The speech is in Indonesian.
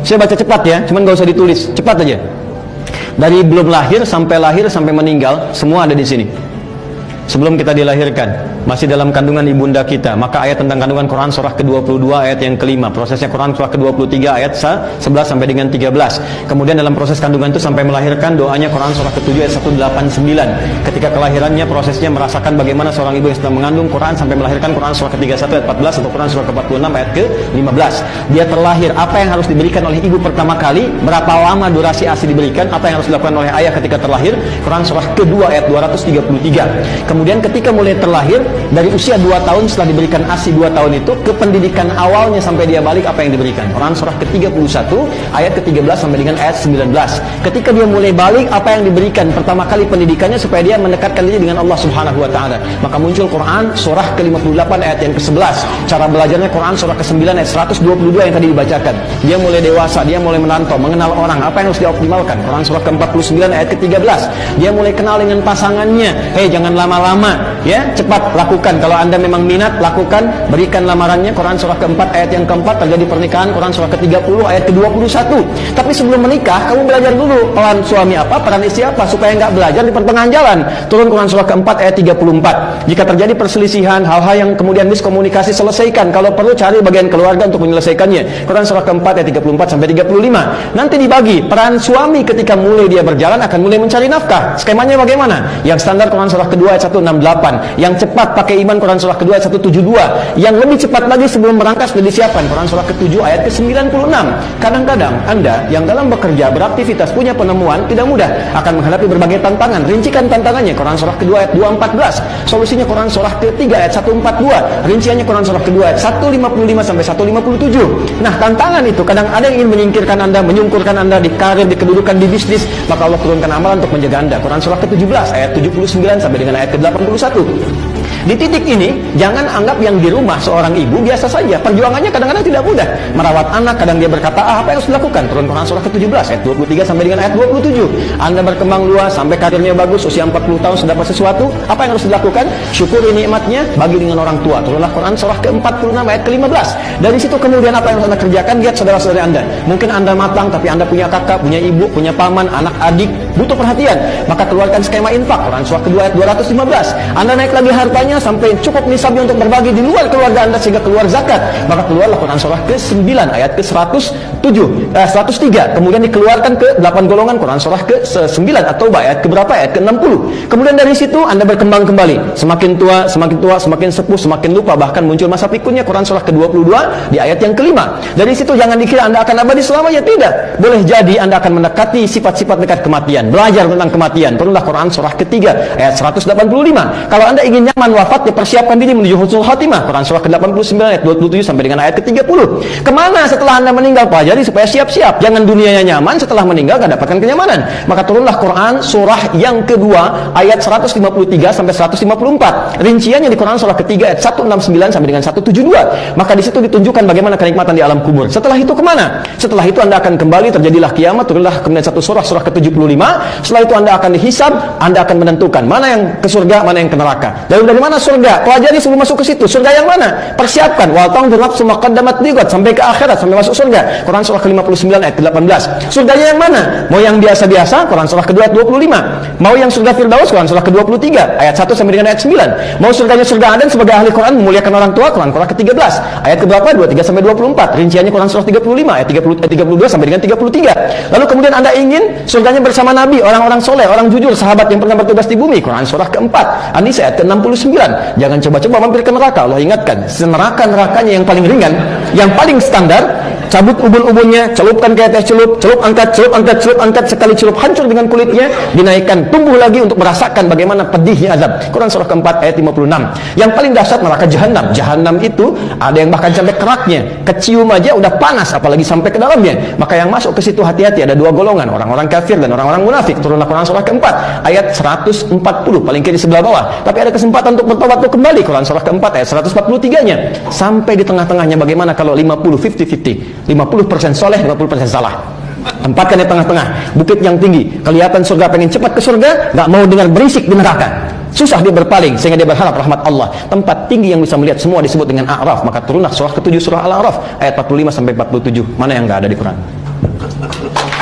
Saya baca cepat ya, cuman gak usah ditulis, cepat aja. Dari belum lahir sampai meninggal, semua ada di sini. Sebelum kita dilahirkan, masih dalam kandungan ibunda kita, maka ayat tentang kandungan Quran surah ke-22 ayat yang kelima, prosesnya Quran surah ke-23 ayat 11 sampai dengan 13. Kemudian dalam proses kandungan itu sampai melahirkan, doanya Quran surah ke-7 ayat 189. Ketika kelahirannya, prosesnya merasakan bagaimana seorang ibu yang sedang mengandung Quran sampai melahirkan, Quran surah ke-31 ayat 14 atau Quran surah ke-46 ayat ke-15. Dia terlahir, apa yang harus diberikan oleh ibu pertama kali, berapa lama durasi ASI diberikan, apa yang harus dilakukan oleh ayah ketika terlahir, Quran surah ke-2 ayat 233. Kemudian ketika mulai terlahir, dari usia 2 tahun setelah diberikan ASI 2 tahun itu, ke pendidikan awalnya sampai dia balik, apa yang diberikan? Quran surah ke-31 ayat ke-13 sampai dengan ayat 19. Ketika dia mulai balik, apa yang diberikan? Pertama kali pendidikannya supaya dia mendekatkan diri dengan Allah Subhanahu wa taala. Maka muncul Quran surah ke-58 ayat yang ke-11. Cara belajarnya Quran surah ke-9 ayat 122 yang tadi dibacakan. Dia mulai dewasa, dia mulai menantau, mengenal orang, apa yang harus dioptimalkan? Quran surah ke-49 ayat ke-13. Dia mulai kenal dengan pasangannya. Jangan lama-lama ya, cepat lakukan. Kalau anda memang minat, lakukan, berikan lamarannya. Quran surah ke-4 ayat yang ke-4 terjadi pernikahan, Quran surah ke-30 ayat ke-21. Tapi sebelum menikah, kamu belajar dulu peran suami apa, peran istri apa, supaya nggak belajar di pertengahan jalan. Turun Quran surah ke-4 ayat 34. Jika terjadi perselisihan, hal-hal yang kemudian miskomunikasi, selesaikan. Kalau perlu cari bagian keluarga untuk menyelesaikannya. Quran surah ke-4 ayat 34 sampai 35. Nanti dibagi peran suami ketika mulai dia berjalan akan mulai mencari nafkah. Skemanya bagaimana? Yang standar Quran surah ke-2 ayat 168, yang cepat pakai iman Quran surah ke-2 ayat 172, yang lebih cepat lagi sebelum berangkat sudah disiapkan Quran surah ke-7 ayat ke-96. Kadang-kadang anda yang dalam bekerja, beraktivitas, punya penemuan, tidak mudah, akan menghadapi berbagai tantangan. Rincikan tantangannya Quran surah ke-2 ayat 214, solusinya Quran surah ke-3 ayat 142, rinciannya Quran surah ke-2 ayat 155 sampai 157. Nah, tantangan itu kadang ada yang ingin menyingkirkan anda, menyungkurkan anda di karir, di kedudukan, di bisnis, maka Allah turunkan amalan untuk menjaga anda. Quran surah ke-17 ayat 79 sampai dengan ayat ke-81. Di titik ini, jangan anggap yang di rumah seorang ibu biasa saja. Perjuangannya kadang-kadang tidak mudah. Merawat anak, kadang dia berkata, apa yang harus dilakukan? Turun Quran surah ke-17 ayat 23 sampai dengan ayat 27. Anda berkembang luas sampai karirnya bagus, usia 40 tahun sudah dapat sesuatu, apa yang harus dilakukan? Syukuri nikmatnya, bagi dengan orang tua. Turunlah Quran surah ke-46 ayat ke-15. Dari situ kemudian apa yang harus Anda kerjakan? Lihat saudara-saudara Anda. Mungkin Anda matang, tapi Anda punya kakak, punya ibu, punya paman, anak, adik, butuh perhatian. Maka keluarkan skema infak. Quran surah ke-2 ayat 215. Anda naik lagi hartanya sampai cukup nisabnya untuk berbagi di luar keluarga Anda sehingga keluar zakat, maka keluarlah Quran surah ke-9 ayat ke-103. Kemudian dikeluarkan ke 8 golongan Quran surah ke-9 atau ayat ke berapa? Ayat ke-60. Kemudian dari situ Anda berkembang kembali, semakin tua, semakin sepuh, semakin lupa, bahkan muncul masa pikirnya Quran surah ke-22 di ayat yang kelima. Dari situ jangan dikira Anda akan abadi selamanya, tidak. Boleh jadi Anda akan mendekati sifat-sifat dekat kematian, belajar tentang kematian. Turunlah Quran surah ke-3 ayat 185. Kalau Anda ingin nyaman wafat, persiapkan diri menuju husnul khatimah. Quran surah ke-89 ayat 27 sampai dengan ayat ke-30. Kemana setelah Anda meninggal? Pelajari supaya siap-siap. Jangan dunianya nyaman, setelah meninggal gak dapatkan kenyamanan. Maka turunlah Quran surah yang kedua ayat 153 sampai 154. Rinciannya di Quran surah ketiga ayat 169 sampai dengan 172. Maka di situ ditunjukkan bagaimana kenikmatan di alam kubur. Setelah itu kemana? Setelah itu Anda akan kembali, terjadilah kiamat, turunlah kemudian satu surah ke-75. Setelah itu Anda akan dihisab, Anda akan menentukan mana yang ke surga, mana yang ke neraka. Dari mana surga? Pelajari sebelum masuk ke situ. Surga yang mana? Persiapkan. Wal tanzur nafsum ma qaddamat lighad, sampai ke akhirat, sampai masuk surga. Quran surah ke-59 ayat ke-18. Surganya yang mana? Mau yang biasa-biasa? Quran surah ke-2 ayat 25. Mau yang surga Firdaus? Quran surah ke-23 ayat 1 sampai dengan ayat 9. Mau surganya surga Aden sebagai ahli Quran, memuliakan orang tua? Quran surah ke-13 ayat ke-berapa? 23 sampai 24. Rinciannya Quran surah 35 ayat 32 sampai dengan 33. Lalu kemudian Anda ingin surganya bersama Nabi, orang-orang soleh, orang jujur, sahabat yang pernah bertugas di bumi. Quran surah ke-4 An-Nisa ayat ke-69. Jangan coba-coba mampir ke neraka. Allah ingatkan, neraka-nerakanya yang paling ringan, yang paling standar, cabut ubun-ubunnya, celupkan kayak teh celup, celup angkat, sekali celup hancur dengan kulitnya, dinaikkan, tumbuh lagi untuk merasakan bagaimana pedihnya azab. Quran surah ke-4 ayat 56. Yang paling dahsyat neraka jahanam. Jahanam itu ada yang bahkan sampai keraknya, kecium aja udah panas, apalagi sampai ke dalamnya. Maka yang masuk ke situ hati-hati, ada dua golongan, orang-orang kafir dan orang-orang munafik. Turunlah Quran surah ke-4 ayat 140, paling kiri sebelah bawah. Tapi ada kesempatan untuk bertobat untuk kembali. Quran surah ke-4 ayat 143-nya. Sampai di tengah-tengahnya bagaimana kalau 50-50. 50% soleh, 50% salah. Tempatkan di tengah-tengah, bukit yang tinggi, kelihatan surga, pengen cepat ke surga, gak mau dengar berisik di neraka. Susah dia berpaling sehingga dia berharap rahmat Allah. Tempat tinggi yang bisa melihat semua disebut dengan A'raf. Maka turunlah surah ke-7 surah Al-A'raf ayat 45 sampai 47. Mana yang gak ada di Quran? Wabarakatuh.